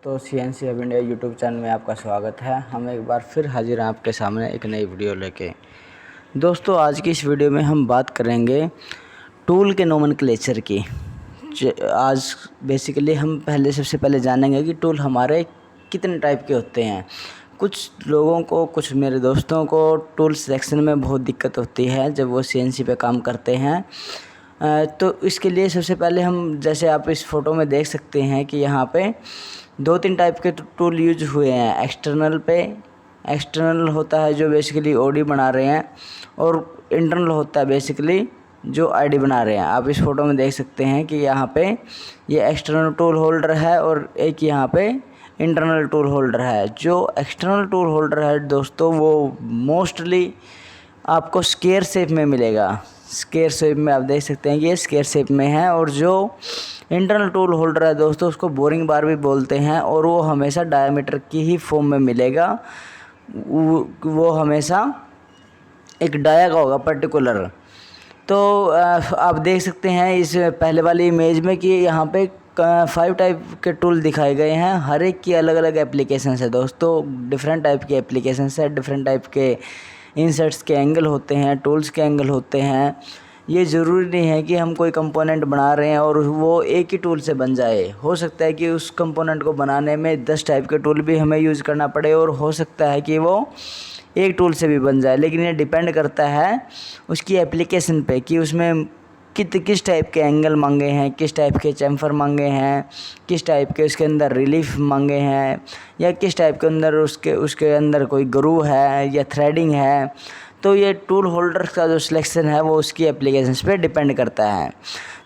तो CNC hub India YouTube channel में आपका स्वागत है। हम एक बार फिर हाजिर हैं आपके सामने एक नई वीडियो लेके। दोस्तों, आज की इस वीडियो में हम बात करेंगे टूल के नोमेनक्लेचर की। आज बेसिकली हम सबसे पहले जानेंगे कि टूल हमारे कितने टाइप के होते हैं। कुछ लोगों को, कुछ मेरे दोस्तों को टूल सिलेक्शन में बहुत दिक्कत होती है जब वो CNC पे काम करते हैं। तो इसके लिए सबसे पहले हम, जैसे आप इस फ़ोटो में देख सकते हैं कि यहाँ पे 2-3 टाइप के टूल यूज हुए हैं। एक्सटर्नल होता है जो बेसिकली OD बना रहे हैं, और इंटरनल होता है बेसिकली जो ID बना रहे हैं। आप इस फ़ोटो में देख सकते हैं कि यहाँ पे ये एक्सटर्नल टूल होल्डर है और एक यहाँ पे इंटरनल टूल होल्डर है। जो एक्सटर्नल टूल होल्डर है दोस्तों, वो मोस्टली आपको स्क्वायर शेप में मिलेगा। स्क्वायर शेप में आप देख सकते हैं कि ये स्क्वायर शेप में है। और जो इंटरनल टूल होल्डर है दोस्तों, उसको बोरिंग बार भी बोलते हैं, और वो हमेशा डायमीटर की ही फॉर्म में मिलेगा। वो हमेशा एक डाया का होगा पर्टिकुलर। तो आप देख सकते हैं इस पहले वाली इमेज में कि यहाँ पे 5 टाइप के टूल दिखाए गए हैं। हर एक की अलग अलग एप्लीकेशंस है दोस्तों। डिफरेंट टाइप की एप्लीकेशंस है, डिफरेंट टाइप के इंसर्ट्स के एंगल होते हैं, टूल्स के एंगल होते हैं। ये ज़रूरी नहीं है कि हम कोई कंपोनेंट बना रहे हैं और वो एक ही टूल से बन जाए। हो सकता है कि उस कंपोनेंट को बनाने में 10 टाइप के टूल भी हमें यूज़ करना पड़े, और हो सकता है कि वो एक टूल से भी बन जाए। लेकिन ये डिपेंड करता है उसकी एप्लीकेशन पे कि उसमें किस टाइप के एंगल मांगे हैं, किस टाइप के चैम्फर मांगे हैं, किस टाइप के उसके अंदर रिलीफ मांगे हैं, या किस टाइप के अंदर उसके अंदर कोई ग्रू है या थ्रेडिंग है। तो ये टूल होल्डर का जो सिलेक्शन है वो उसकी एप्लीकेशंस पे डिपेंड करता है।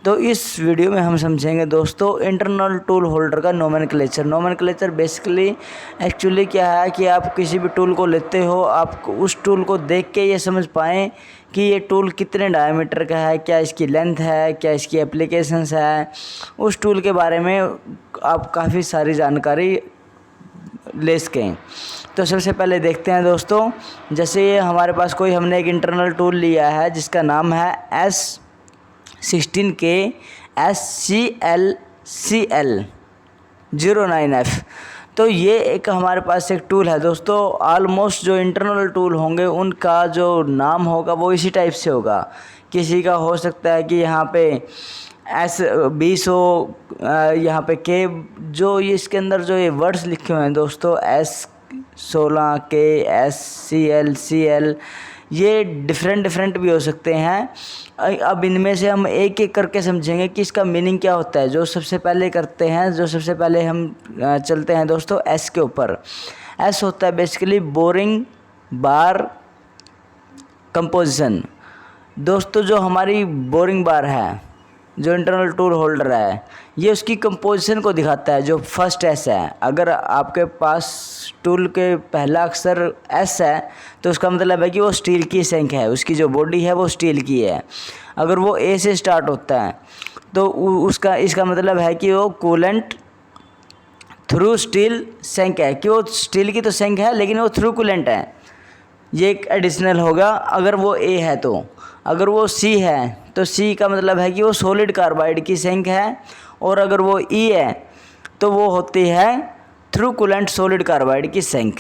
तो इस वीडियो में हम समझेंगे दोस्तों इंटरनल टूल होल्डर का नोमेनक्लेचर बेसिकली एक्चुअली क्या है कि आप किसी भी टूल को लेते हो, आप उस टूल को देख के ये समझ पाएँ कि ये टूल कितने डायमीटर का है, क्या इसकी लेंथ है, क्या इसकी एप्लीकेशंस है। उस टूल के बारे में आप काफ़ी सारी जानकारी ले सकें। तो सबसे पहले देखते हैं दोस्तों, जैसे ये हमारे पास हमने एक इंटरनल टूल लिया है जिसका नाम है S16K SCLCL09F। तो ये एक हमारे पास एक टूल है दोस्तों। ऑलमोस्ट जो इंटरनल टूल होंगे उनका जो नाम होगा वो इसी टाइप से होगा। किसी का हो सकता है कि यहाँ पे S20 हो, यहाँ पे K, जो ये इसके अंदर जो ये वर्ड्स लिखे हुए हैं दोस्तों, S16K SCLCL, ये डिफरेंट भी हो सकते हैं। अब इनमें से हम एक एक करके समझेंगे कि इसका मीनिंग क्या होता है। जो सबसे पहले हम चलते हैं दोस्तों S के ऊपर। S होता है बेसिकली बोरिंग बार कंपोजिशन। दोस्तों, जो हमारी बोरिंग बार है, जो इंटरनल टूल होल्डर है, ये उसकी कंपोजिशन को दिखाता है। जो फर्स्ट S है, अगर आपके पास टूल के पहला अक्षर S है तो उसका मतलब है कि वो स्टील की शंक है, उसकी जो बॉडी है वो स्टील की है। अगर वो A से स्टार्ट होता है तो इसका मतलब है कि वो कूलेंट थ्रू स्टील शंक है, कि वो स्टील की तो शंक है लेकिन वो थ्रू कूलेंट है। ये एक एडिशनल होगा अगर वो A है तो। अगर वो C है तो C का मतलब है कि वो सॉलिड कार्बाइड की शंक है, और अगर वो E है तो वो होती है थ्रू कूलेंट सॉलिड कार्बाइड की शंक।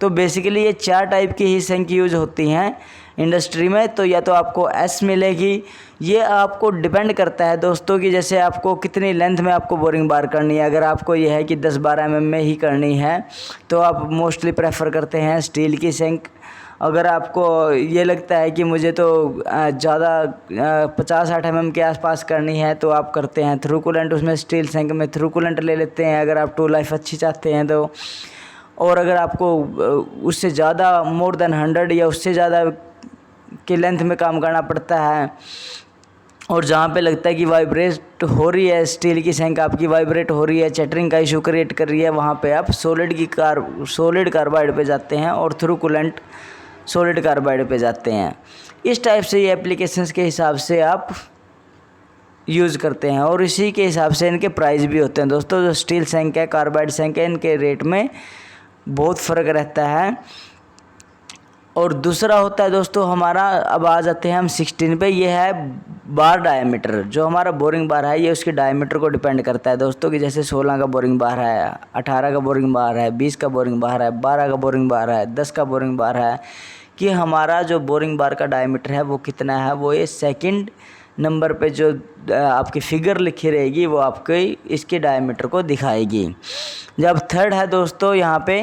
तो बेसिकली ये 4 टाइप की ही शंक यूज होती हैं इंडस्ट्री में। तो या तो आपको S मिलेगी, ये आपको डिपेंड करता है दोस्तों कि जैसे आपको कितनी लेंथ में आपको बोरिंग बार करनी है। अगर आपको ये है कि 10-12 mm में ही करनी है तो आप मोस्टली प्रेफर करते हैं स्टील की शंक। अगर आपको ये लगता है कि मुझे तो ज़्यादा 50-60 mm के आसपास करनी है तो आप करते हैं थ्रू कूलेंट। उसमें स्टील शंक में थ्रू कूलेंट ले लेते हैं अगर आप टूल लाइफ अच्छी चाहते हैं तो। और अगर आपको उससे ज़्यादा मोर देन 100 या उससे ज़्यादा की लेंथ में काम करना पड़ता है, और जहाँ पे लगता है कि वाइब्रेट हो रही है, स्टील की शंक आपकी वाइब्रेट हो रही है, चैटरिंग का इशू क्रिएट कर रही है, वहाँ पे आप सॉलिड कार्बाइड पे जाते हैं और थ्रू कूलेंट सॉलिड कार्बाइड पे जाते हैं। इस टाइप से ये एप्लीकेशंस के हिसाब से आप यूज़ करते हैं, और इसी के हिसाब से इनके प्राइस भी होते हैं दोस्तों। जो स्टील शंक है, कार्बाइड शंक है, इनके रेट में बहुत फ़र्क रहता है। और दूसरा होता है दोस्तों हमारा, अब आ जाते हैं हम 16 पे, ये है बार डायमीटर, जो हमारा बोरिंग बार है ये उसके डायमीटर को डिपेंड करता है दोस्तों, कि जैसे 16 का बोरिंग बार है, 18 का बोरिंग बार है, 20 का बोरिंग बार है, 12 का बोरिंग बार है, 10 का बोरिंग बार है, कि हमारा जो बोरिंग बार का डायमीटर है वो कितना है, वो ये सेकंड नंबर पे जो आपकी फिगर लिखी रहेगी वो आपके इसके डायमीटर को दिखाएगी। जब थर्ड है दोस्तों यहाँ पे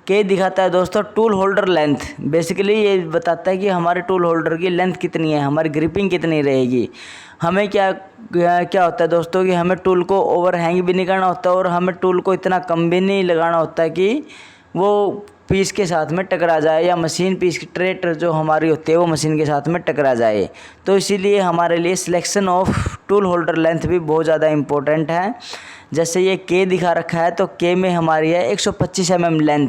के दिखाता है दोस्तों टूल होल्डर लेंथ। बेसिकली ये बताता है कि हमारे टूल होल्डर की लेंथ कितनी है, हमारी ग्रिपिंग कितनी रहेगी। हमें क्या होता है दोस्तों कि हमें टूल को ओवरहैंग भी नहीं करना होता और हमें टूल को इतना कम भी नहीं लगाना होता कि वो पीस के साथ में टकरा जाए या मशीन पीस की ट्रेट जो हमारी होती है वो मशीन के साथ में टकरा जाए। तो इसीलिए हमारे लिए selection of tool holder length भी बहुत ज़्यादा इम्पोर्टेंट है। जैसे ये के दिखा रखा है तो के में हमारी है 125 mm लेंथ,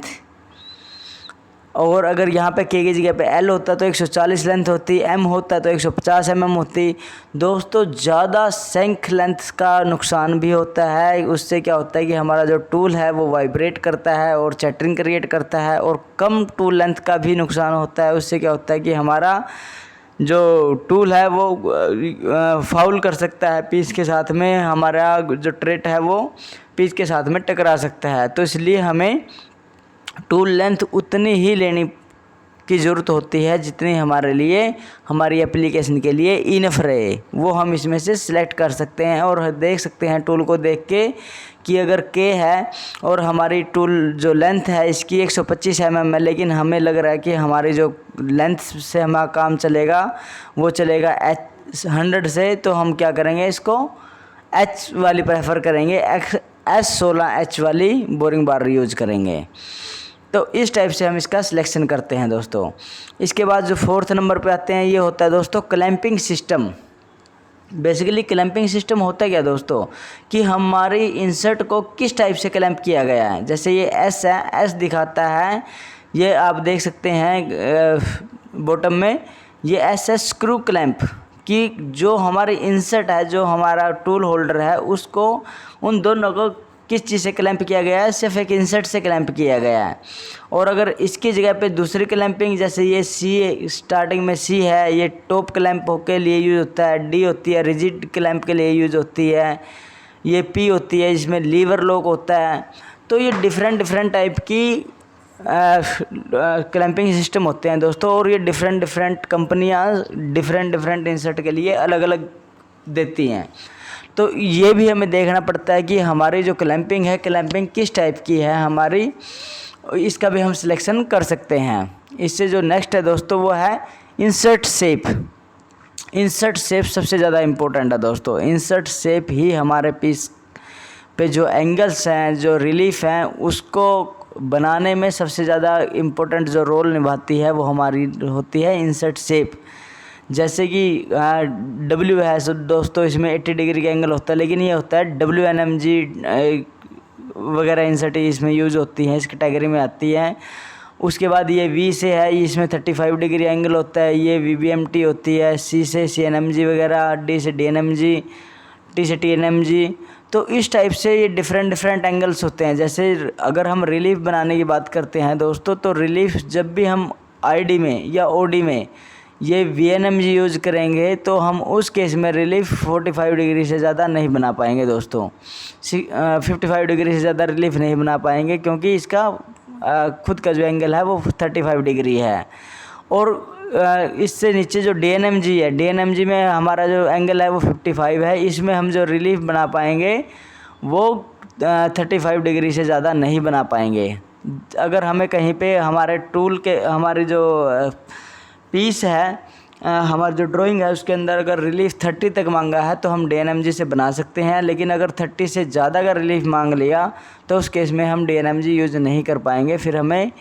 और अगर यहाँ पे के की जगह पे एल होता तो 140 लेंथ होती, एम होता तो 150 mm होती। दोस्तों ज़्यादा सेंक लेंथ का नुकसान भी होता है, उससे क्या होता है कि हमारा जो टूल है वो वाइब्रेट करता है और चैटरिंग क्रिएट करता है। और कम टूल लेंथ का भी नुकसान होता है, उससे क्या होता है कि हमारा जो टूल है वो फाउल कर सकता है पीस के साथ में, हमारा जो ट्रेट है वो पीस के साथ में टकरा सकता है। तो इसलिए हमें टूल लेंथ उतनी ही लेने की ज़रूरत होती है जितनी हमारे लिए हमारी एप्लीकेशन के लिए इनफ रहे, वो हम इसमें से सिलेक्ट कर सकते हैं। और देख सकते हैं टूल को देख के कि अगर के है और हमारी टूल जो लेंथ है इसकी 125 mm है, लेकिन हमें लग रहा है कि हमारी जो लेंथ से हमारा काम चलेगा वो चलेगा H100 से, तो हम क्या करेंगे, इसको H वाली प्रेफर करेंगे, S16H वाली बोरिंग बार यूज करेंगे। तो इस टाइप से हम इसका सिलेक्शन करते हैं दोस्तों। इसके बाद जो फोर्थ नंबर पे आते हैं ये होता है दोस्तों clamping system. Basically clamping system होता है क्या दोस्तों कि हमारी इंसर्ट को किस टाइप से क्लैंप किया गया है। जैसे ये एस है, एस दिखाता है, ये आप देख सकते हैं बॉटम में ये एस है स्क्रू क्लैंप, कि जो हमारी इंसर्ट है, जो हमारा टूल होल्डर है, उसको उन दोनों को किस चीज़ से क्लैंप किया गया है, सिर्फ एक इंसर्ट से क्लैंप किया गया है। और अगर इसकी जगह पे दूसरी क्लैंपिंग, जैसे ये सी स्टार्टिंग में सी है, ये टॉप क्लैंप के लिए यूज़ होता है, डी होती है रिजिड क्लैंप के लिए यूज़ होती है, ये पी होती है इसमें लीवर लॉक होता है। तो ये डिफरेंट टाइप की क्लैंपिंग सिस्टम होते हैं दोस्तों, और ये डिफरेंट कंपनियाँ डिफरेंट इंसर्ट के लिए अलग अलग देती हैं। तो ये भी हमें देखना पड़ता है कि हमारी जो क्लैंपिंग है, क्लैंपिंग किस टाइप की है हमारी, इसका भी हम सिलेक्शन कर सकते हैं। इससे जो नेक्स्ट है दोस्तों वो है इंसर्ट शेप। इंसर्ट शेप सबसे ज़्यादा इम्पोर्टेंट है दोस्तों। इंसर्ट शेप ही हमारे पीस पे जो एंगल्स हैं, जो रिलीफ हैं, उसको बनाने में सबसे ज़्यादा इम्पोर्टेंट जो रोल निभाती है वो हमारी होती है इंसर्ट शेप। जैसे कि डब्ल्यू है सो दोस्तों, इसमें 80 डिग्री का एंगल होता है, लेकिन ये होता है WNMG वगैरह इंसर्ट इसमें यूज़ होती हैं, इस कैटेगरी में आती हैं। उसके बाद ये V से है, इसमें 35 डिग्री एंगल होता है, ये VBMT होती है। C से CNMG वगैरह, D से DNMG, T से TNMG। तो इस टाइप से ये डिफरेंट एंगल्स होते हैं। जैसे अगर हम रिलीफ बनाने की बात करते हैं दोस्तों, तो रिलीफ जब भी हम ID में या OD में ये VNMG यूज़ करेंगे तो हम उस केस में रिलीफ 45 डिग्री से ज़्यादा नहीं बना पाएंगे दोस्तों। 55 डिग्री से ज़्यादा रिलीफ नहीं बना पाएंगे, क्योंकि इसका खुद का जो एंगल है वो 35 डिग्री है। और इससे नीचे जो DNMG है, DNMG में हमारा जो एंगल है वो 55 है, इसमें हम जो रिलीफ बना पाएंगे वो 35 डिग्री से ज़्यादा नहीं बना पाएंगे। अगर हमें कहीं पे हमारे टूल के हमारी जो पीस है, हमारी जो ड्राइंग है उसके अंदर अगर रिलीफ 30 तक मांगा है तो हम DNMG से बना सकते हैं, लेकिन अगर 30 से ज़्यादा का रिलीफ मांग लिया तो उस केस में हम DNMG यूज़ नहीं कर पाएंगे, फिर हमें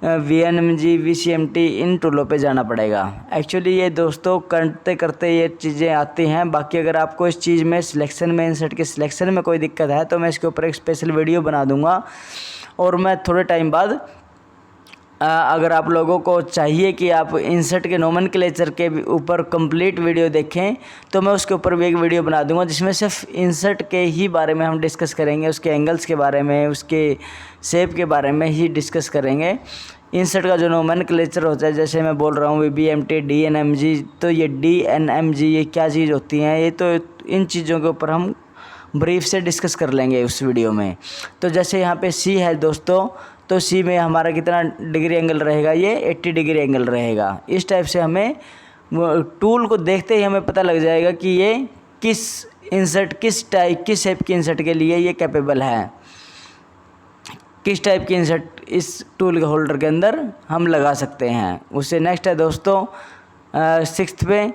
VNMG, VCMT इन टूलों पे जाना पड़ेगा। एक्चुअली ये दोस्तों करते करते ये चीज़ें आती हैं। बाकी अगर आपको इस चीज़ में सिलेक्शन में, इंसर्ट के सिलेक्शन में कोई दिक्कत है तो मैं इसके ऊपर एक स्पेशल वीडियो बना दूँगा। और मैं थोड़े टाइम बाद अगर आप लोगों को चाहिए कि आप इंसर्ट के नोमेनक्लेचर के ऊपर कंप्लीट वीडियो देखें तो मैं उसके ऊपर भी एक वीडियो बना दूंगा, जिसमें सिर्फ इंसर्ट के ही बारे में हम डिस्कस करेंगे, उसके एंगल्स के बारे में, उसके शेप के बारे में ही डिस्कस करेंगे। इंसर्ट का जो नोमेनक्लेचर होता है, जैसे मैं बोल रहा हूँ VBMT DNMG, तो ये DNMG ये क्या चीज़ होती हैं, ये तो इन चीज़ों के ऊपर हम ब्रीफ से डिस्कस कर लेंगे उस वीडियो में। तो जैसे यहाँ पे C है दोस्तों, तो C में हमारा कितना डिग्री एंगल रहेगा, ये 80 डिग्री एंगल रहेगा। इस टाइप से हमें टूल को देखते ही हमें पता लग जाएगा कि ये किस इंसर्ट, किस टाइप, किस शेप की इंसर्ट के लिए ये कैपेबल है, किस टाइप की इंसर्ट इस टूल के होल्डर के अंदर हम लगा सकते हैं। उससे नेक्स्ट है दोस्तों 6th पे,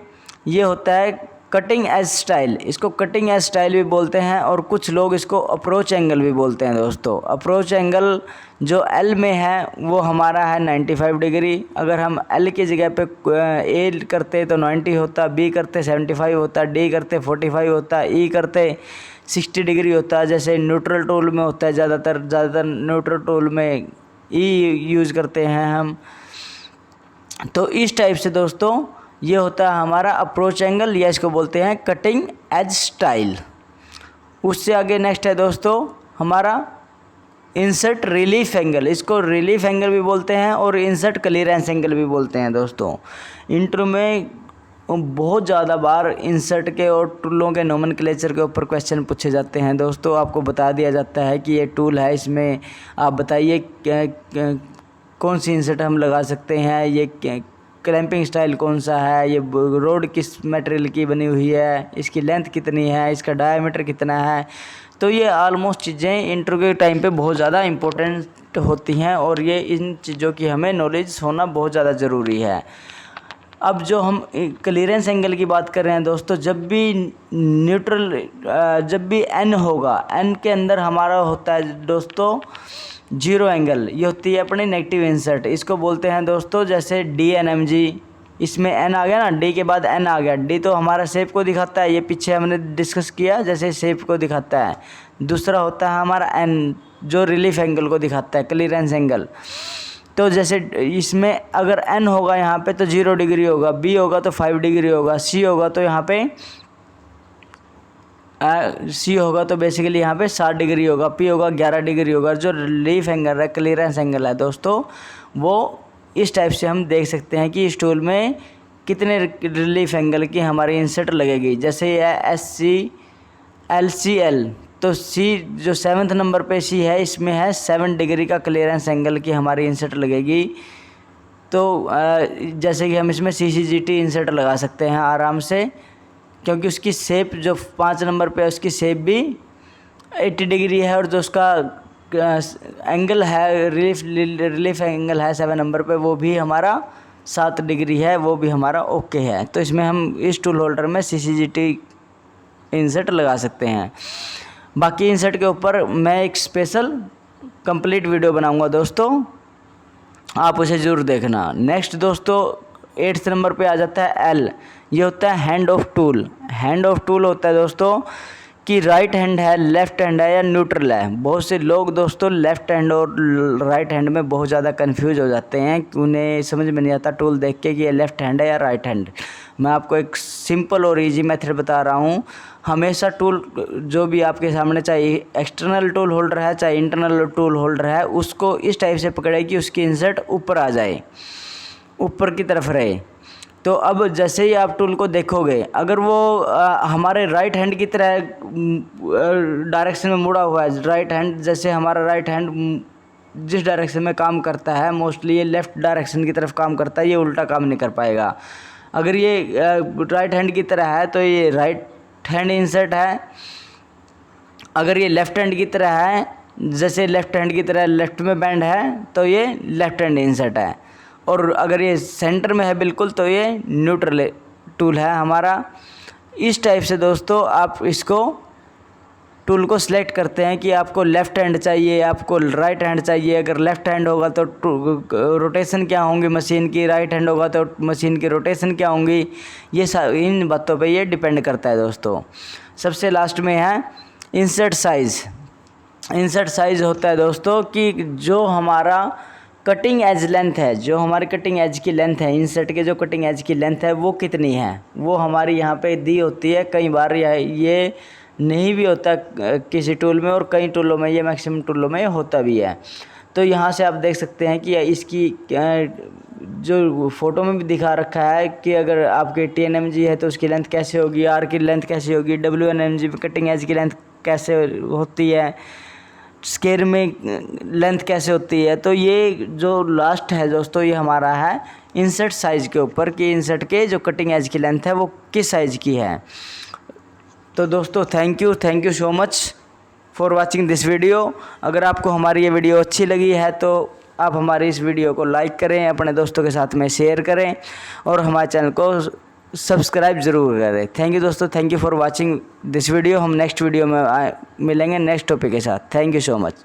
ये होता है कटिंग एज स्टाइल। इसको कटिंग एज स्टाइल भी बोलते हैं और कुछ लोग इसको अप्रोच एंगल भी बोलते हैं दोस्तों। अप्रोच एंगल जो L में है वो हमारा है 95 डिग्री। अगर हम L की जगह पे A करते तो 90 होता, B करते 75 होता, D करते 45 होता, E करते 60 डिग्री होता। जैसे न्यूट्रल टूल में होता है, ज़्यादातर न्यूट्रल टूल में E यूज़ करते हैं हम। तो इस टाइप से दोस्तों ये होता है हमारा अप्रोच एंगल, या इसको बोलते हैं कटिंग एज स्टाइल। उससे आगे नेक्स्ट है दोस्तों हमारा इंसर्ट रिलीफ एंगल। इसको रिलीफ एंगल भी बोलते हैं और इंसर्ट क्लियरेंस एंगल भी बोलते हैं दोस्तों। इंट्रो में बहुत ज़्यादा बार इंसर्ट के और टूलों के नोमेनक्लेचर के ऊपर क्वेश्चन पूछे जाते हैं दोस्तों। आपको बता दिया जाता है कि ये टूल है, इसमें आप बताइए कौन सी इंसर्ट हम लगा सकते हैं, ये क्लैंपिंग स्टाइल कौन सा है, ये रोड किस मटेरियल की बनी हुई है, इसकी लेंथ कितनी है, इसका डायमीटर कितना है। तो ये ऑलमोस्ट चीज़ें इंटरव्यू के टाइम पे बहुत ज़्यादा इम्पोर्टेंट होती हैं और ये इन चीज़ों की हमें नॉलेज होना बहुत ज़्यादा ज़रूरी है। अब जो हम क्लियरेंस एंगल की बात कर रहे हैं दोस्तों, जब भी N होगा, N के अंदर हमारा होता है दोस्तों जीरो एंगल, ये होती है अपनी नेगेटिव इंसर्ट। इसको बोलते हैं दोस्तों जैसे DNMG, इसमें N आ गया ना, D के बाद N आ गया। D तो हमारा शेप को दिखाता है, ये पीछे हमने डिस्कस किया जैसे शेप को दिखाता है। दूसरा होता है हमारा N जो रिलीफ एंगल को दिखाता है, क्लियरेंस एंगल। तो जैसे इसमें अगर N होगा यहाँ पे तो 0 डिग्री होगा, B होगा तो 5 डिग्री होगा, C होगा तो यहाँ पे C होगा तो बेसिकली यहाँ पे 60 डिग्री होगा, P होगा 11 डिग्री होगा। जो रिलीफ एंगल है, क्लियरेंस एंगल है दोस्तों, वो इस टाइप से हम देख सकते हैं कि इस टूल में कितने रिलीफ एंगल की हमारी इंसर्ट लगेगी। जैसे यह SC LCL, तो C जो 7th नंबर पे C है, इसमें है 7 डिग्री का क्लियरेंस एंगल की हमारी इंसर्ट लगेगी। तो जैसे कि हम इसमें CCGT इंसर्ट लगा सकते हैं आराम से, क्योंकि उसकी शेप जो 5 नंबर पे है उसकी शेप भी 80 डिग्री है और जो उसका एंगल है रिलीफ एंगल है 7 नंबर पे, वो भी हमारा 7 डिग्री है, वो भी हमारा ओके है। तो इसमें हम इस टूल होल्डर में CCGT इंसर्ट लगा सकते हैं। बाकी इंसर्ट के ऊपर मैं एक स्पेशल कंप्लीट वीडियो बनाऊंगा दोस्तों, आप उसे ज़रूर देखना। नेक्स्ट दोस्तों 8th नंबर पे आ जाता है L, ये होता है hand of tool. Hand of tool होता है दोस्तों कि राइट हैंड है, लेफ़्ट हैंड है या न्यूट्रल है। बहुत से लोग दोस्तों लेफ़्ट हैंड और राइट हैंड में बहुत ज़्यादा कंफ्यूज हो जाते हैं, उन्हें समझ में नहीं आता टूल देख के कि ये लेफ़्ट हैंड है या राइट हैंड। मैं आपको एक सिंपल और इजी मेथड बता रहा हूँ। हमेशा टूल जो भी आपके सामने, चाहे एक्सटर्नल टूल होल्डर है चाहे इंटरनल टूल होल्डर है, उसको इस टाइप से पकड़े कि उसकी इंसर्ट ऊपर आ जाए, ऊपर की तरफ रहे। तो अब जैसे ही आप टूल को देखोगे, अगर वो हमारे राइट हैंड की तरह डायरेक्शन में मुड़ा हुआ है, राइट हैंड जैसे हमारा राइट हैंड जिस डायरेक्शन में काम करता है मोस्टली ये लेफ़्ट डायरेक्शन की तरफ काम करता है, ये उल्टा काम नहीं कर पाएगा। अगर ये राइट हैंड की तरह है तो ये राइट हैंड इंसर्ट है। अगर ये लेफ़्ट हैंड की तरह है, जैसे लेफ़्ट हैंड की तरह लेफ़्ट में बैंड है, तो ये लेफ़्ट हैंड इंसर्ट है। और अगर ये सेंटर में है बिल्कुल, तो ये न्यूट्रल टूल है हमारा। इस टाइप से दोस्तों आप इसको टूल को सिलेक्ट करते हैं कि आपको लेफ़्ट हैंड चाहिए, आपको राइट हैंड चाहिए। अगर लेफ़्ट हैंड होगा तो रोटेशन क्या होंगी मशीन की, राइट हैंड होगा तो मशीन की रोटेशन क्या होंगी, ये इन बातों पे ये डिपेंड करता है दोस्तों। सबसे लास्ट में है इंसर्ट साइज़। इंसर्ट साइज़ होता है दोस्तों कि जो हमारा कटिंग एज लेंथ है, जो हमारी कटिंग एज की लेंथ है, इंसर्ट के जो कटिंग एज की लेंथ है वो कितनी है, वो हमारी यहाँ पे दी होती है। कई बार ये नहीं भी होता किसी टूल में, और कई टूलों में, ये मैक्सिमम टूलों में होता भी है। तो यहाँ से आप देख सकते हैं कि इसकी जो फ़ोटो में भी दिखा रखा है कि अगर आपके TNMG है तो उसकी लेंथ कैसे होगी, R की लेंथ कैसे होगी, WNMG में कटिंग एज की लेंथ कैसे होती है, स्केयर में लेंथ कैसे होती है। तो ये जो लास्ट है दोस्तों, ये हमारा है इंसर्ट साइज़ के ऊपर कि इंसर्ट के जो कटिंग एज की लेंथ है वो किस साइज़ की है। तो दोस्तों thank you so much for watching this video. अगर आपको हमारी ये वीडियो अच्छी लगी है तो आप हमारी इस वीडियो को लाइक करें, अपने दोस्तों के साथ में शेयर करें और हमारे चैनल को सब्सक्राइब ज़रूर करें। थैंक यू दोस्तों, thank you for watching this video. हम नेक्स्ट वीडियो में मिलेंगे नेक्स्ट टॉपिक के साथ। Thank you so much.